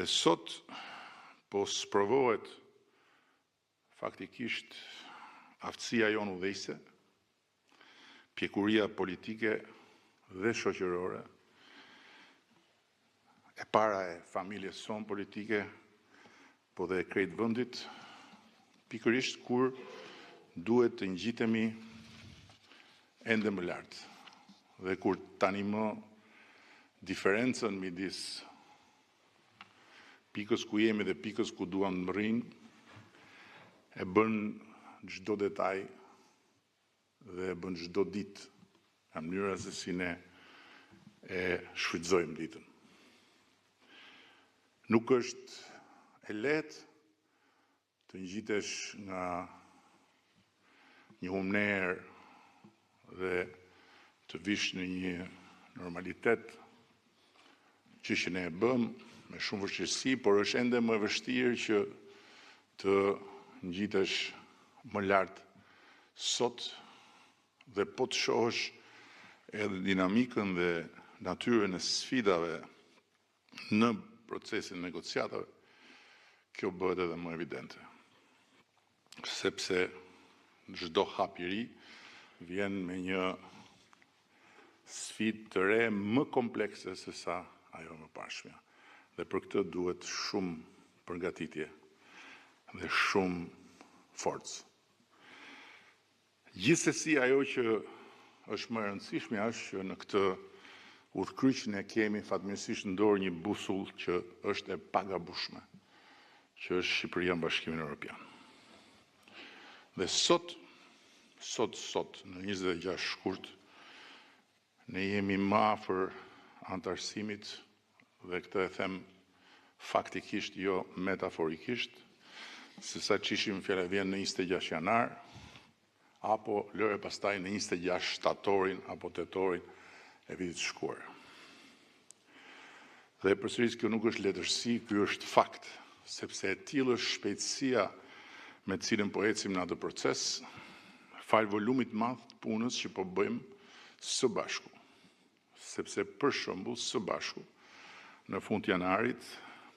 Dhe sot po sprovohet faktikisht aftësia jonë udhëheqëse, pjekuria politike dhe shoqërore, e para e familjes sonë politike, po dhe e krejt vendit, pikërisht kur duhet të ngjitemi ende më lart. Dhe kur tani më diferencën midis pikës ku jemi dhe pikës ku duam të rrinë e bën çdo detaj dhe e bën çdo ditë në mënyra se si ne e shfrytëzojmë ditën. Nuk është e lehtë të ngjitesh nga një humner dhe të vish në një normalitet që ne e bëm me shumë vështirësi, por është ende më e vështirë që të ngjitesh më lart sot dhe po të shohësh edhe dinamikën dhe natyrën e sfidave në procesin negociatave, kjo bëhet edhe më evidente. Sepse çdo hap i ri vjen me një sfidë të re më komplekse se sa ajo më pashmja. Dhe për këtë duhet shumë përgatitje dhe shumë forcë. Gjithsesi ajo që është më e rëndësishme është që në këtë udhkryq ne kemi fatmirësisht në dorë një busull që është e pagabueshme, që është Shqipëria në Bashkimin Evropian. Dhe sot, në 26 shkurt, ne jemi më afër antarësimit, dhe këtë e them faktikisht, jo metaforikisht, se sa që ishim fjala vjen në 26 janar, apo lëre pastaj në 26 shtatorin apo tetorin e vitit shkuar. Dhe përsëris kjo nuk është letërsi, ky është fakt, sepse e tillë është shpejtësia me të cilën po ecim në atë proces, fal volumit madh të punës që po bëjmë së bashku. Sepse për shembull së bashku në fund të janarit,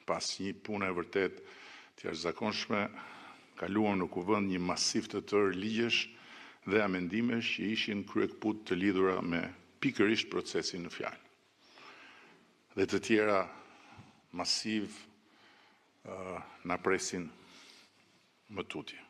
pas një pune e vërtet të jashtëzakonshme, kaluam në kuvend një masiv të tërë ligjesh dhe amendimesh që ishin kryekput të lidhura me pikërisht procesin në fjalë. Dhe të tjera masiv na presin më tutje.